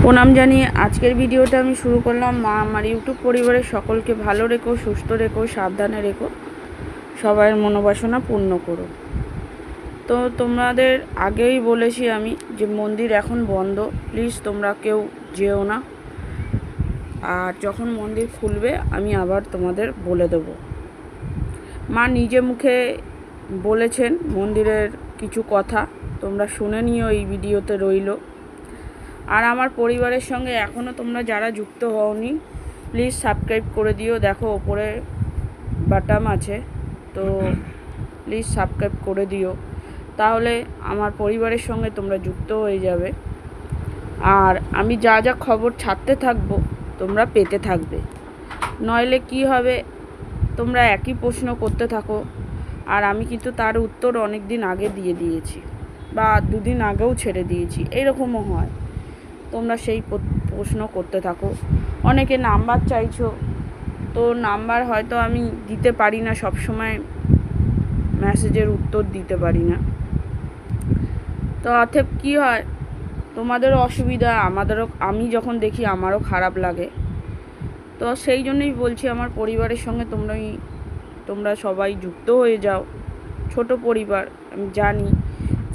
প্রণাম জানিয়ে আজকের ভিডিওটা আমি শুরু করলাম। মা আমার ইউটিউব পরিবারের সকলকে ভালো রেখো, সুস্থ রেখো, সাবধানে রেখো, সবার মনোবাসনা পূর্ণ করো। তো তোমাদের আগেই বলেছি আমি যে মন্দির এখন বন্ধ, প্লিজ তোমরা কেউ যেও না। আর যখন মন্দির খুলবে আমি আবার তোমাদের বলে দেবো। মা নিজে মুখে বলেছেন মন্দিরের কিছু কথা, তোমরা শুনে নিও, এই ভিডিওতে রইল। আর আমার পরিবারের সঙ্গে এখনও তোমরা যারা যুক্ত হওনি প্লিজ সাবস্ক্রাইব করে দিও। দেখো ওপরে বাটন আছে, তো প্লিজ সাবস্ক্রাইব করে দিও, তাহলে আমার পরিবারের সঙ্গে তোমরা যুক্ত হয়ে যাবে। আর আমি যা যা খবর ছাড়তে থাকবো তোমরা পেতে থাকবে। নইলে কি হবে, তোমরা একই প্রশ্ন করতে থাকো, আর আমি কিন্তু তার উত্তর অনেক দিন আগে দিয়ে দিয়েছি বা দুদিন আগেও ছেড়ে দিয়েছি, এরকমও হয়। তোমরা সেই প্রশ্ন করতে থাকো। অনেকে নাম্বার চাইছো, তো নাম্বার হয়তো আমি দিতে পারি না, সব সময় মেসেজের উত্তর দিতে পারি না। তো অতএব কী হয়, তোমাদেরও অসুবিধা, আমাদেরও, আমি যখন দেখি আমারও খারাপ লাগে। তো সেই জন্যই বলছি আমার পরিবারের সঙ্গে তোমরা সবাই যুক্ত হয়ে যাও। ছোট পরিবার, আমি জানি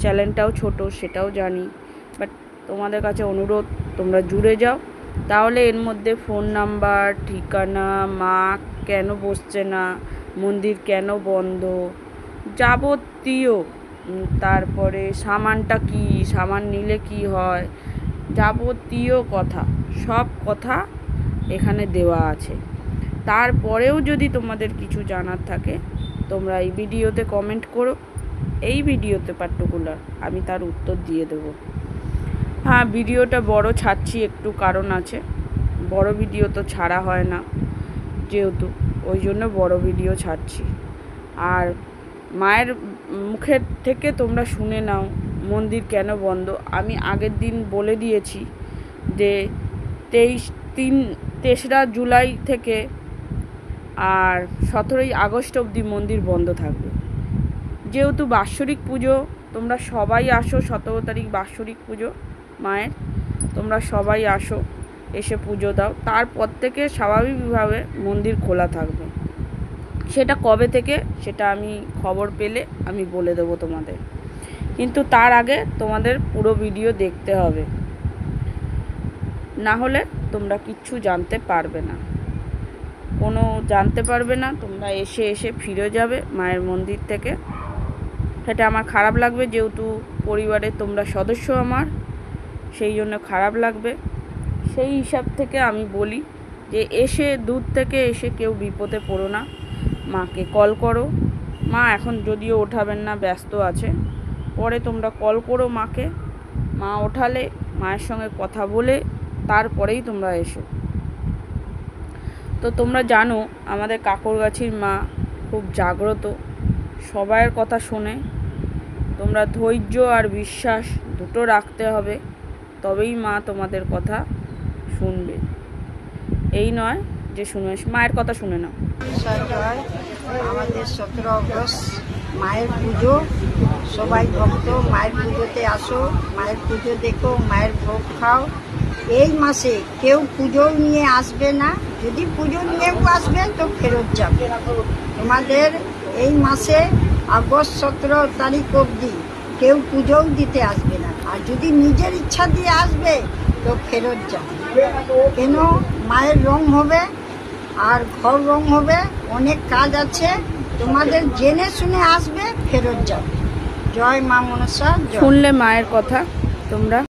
চ্যানেলটাও ছোট, সেটাও জানি, বাট তোমাদের কাছে অনুরোধ তোমরা জুড়ে যাও। তাহলে এর মধ্যে ফোন নাম্বার, ঠিকানা, মা কেন বসছে না, মন্দির কেন বন্ধ, যাবতীয়, তারপরে সামানটা কি, সামান নিলে কি হয়, যাবতীয় কথা, সব কথা এখানে দেওয়া আছে। তারপরেও যদি তোমাদের কিছু জানার থাকে তোমরা এই ভিডিওতে কমেন্ট করো, এই ভিডিওতে পার্টিকুলার আমি তার উত্তর দিয়ে দেবো। হ্যাঁ, ভিডিওটা বড় ছাড়ছি একটু, কারণ আছে, বড় ভিডিও তো ছাড়া হয় না যেহেতু, ওই জন্য বড় ভিডিও ছাড়ছি। আর মায়ের মুখের থেকে তোমরা শুনে নাও মন্দির কেন বন্ধ। আমি আগের দিন বলে দিয়েছি যে 23 জুলাই থেকে আর 17 আগস্ট অবধি মন্দির বন্ধ থাকবে। যেহেতু বাৎসরিক পুজো, তোমরা সবাই আসো, 17 তারিখ বাৎসরিক পুজো মায়ের, তোমরা সবাই আসো, এসে পুজো দাও। তারপর থেকে স্বাভাবিকভাবে মন্দির খোলা থাকবে। সেটা কবে থেকে সেটা আমি খবর পেলে আমি বলে দেবো তোমাদের, কিন্তু তার আগে তোমাদের পুরো ভিডিও দেখতে হবে, না হলে তোমরা কিচ্ছু জানতে পারবে না, জানতে পারবে না। তোমরা এসে ফিরে যাবে মায়ের মন্দির থেকে, সেটা আমার খারাপ লাগবে। যেহেতু পরিবারে তোমরা সদস্য আমার, সেই জন্য খারাপ লাগবে। সেই হিসাব থেকে আমি বলি যে দূর থেকে এসে কেউ বিপদে পড়ো না, মাকে কল করো। মা এখন যদিও ওঠাবেন না, ব্যস্ত আছে, পরে তোমরা কল করো মাকে। মা ওঠালে মায়ের সঙ্গে কথা বলে তারপরেই তোমরা এসো। তো তোমরা জানো আমাদের কাকরগাছির মা খুব জাগ্রত, সবার কথা শোনে। তোমরা ধৈর্য আর বিশ্বাস দুটো রাখতে হবে, তবেই মা তোমাদের কথা শুনবে। এই নয় যে শুনে, মায়ের কথা শুনে নাও। আমাদের 17 আগস্ট মায়ের পুজো, সবাই ভক্ত মায়ের পুজোতে আসো, মায়ের পুজো দেখো, মায়ের ভোগ খাও। এই মাসে কেউ পুজো নিয়ে আসবে না, যদি পুজো নিয়েও আসবেন তো ফেরত যাবে। তোমাদের এই মাসে আগস্ট 17 তারিখ অবধি কেউ পুজোও দিতে আসবে না, আর যদি নিজের ইচ্ছা দিয়ে আসবে তো ফেরত যাবে। কেন, মায়ের রং হবে আর ঘর রং হবে, অনেক কাজ আছে, তোমাদের জেনে শুনে আসবে, ফেরত যাবে। জয় মা মনসা। শুনলে মায়ের কথা তোমরা।